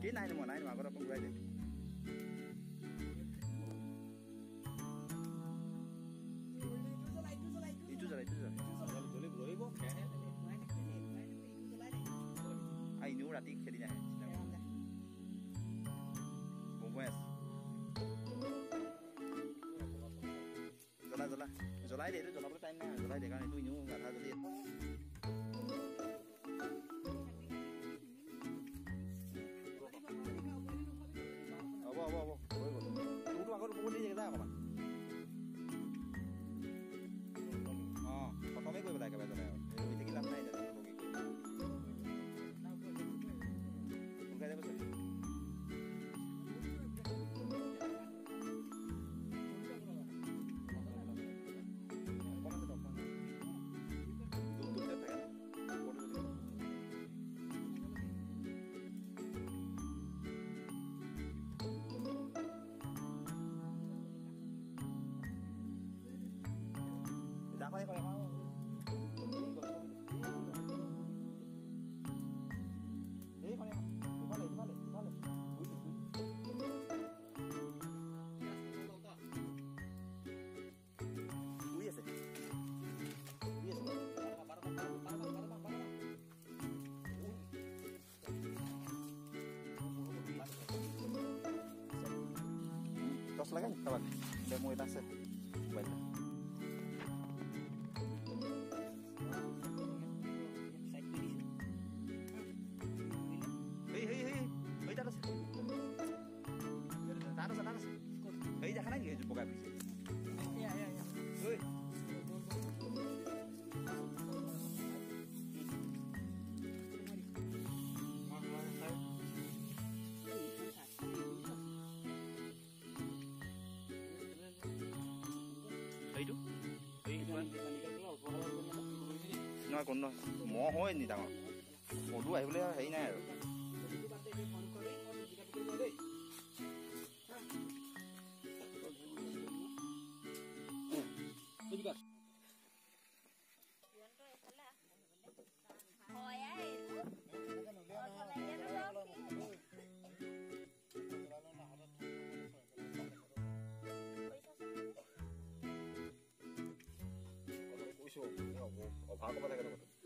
কি নাই মই নাই আগত অকণ ঘূৰাই দিম ইটো জ্বলা এনেও ৰাতি খেলি নাহে বমুৱাই আছে জ্বলাই দে এইটো জ্বলাবলৈ টাইম নাই জ্বলাই দে কাৰণ এইটো এনেও আধা জ্বলি হ'ব হৈ গ'ল তোৰতো আগত বহুত দি যা অকণমান অঁ প্ৰথমেই কৰিব লাগে একেবাৰে জ্বলাই ৰৈ থাকি লাভ নাই জানো সোনকালে যাব চাবি Jangan kalau mau. Ini kalau balik. Iya sih. Tos lagi kawan. Udah mulai tasnya. Baik. Hei, taruh sih. Hei, jangan lagi buka bisa. Iya. Hei. Hei, Nói còn nó mỏ hôi gì tao. Một đuôi hay lấy thấy này rồi. Ôi xô, phá có bắt tay cái đó.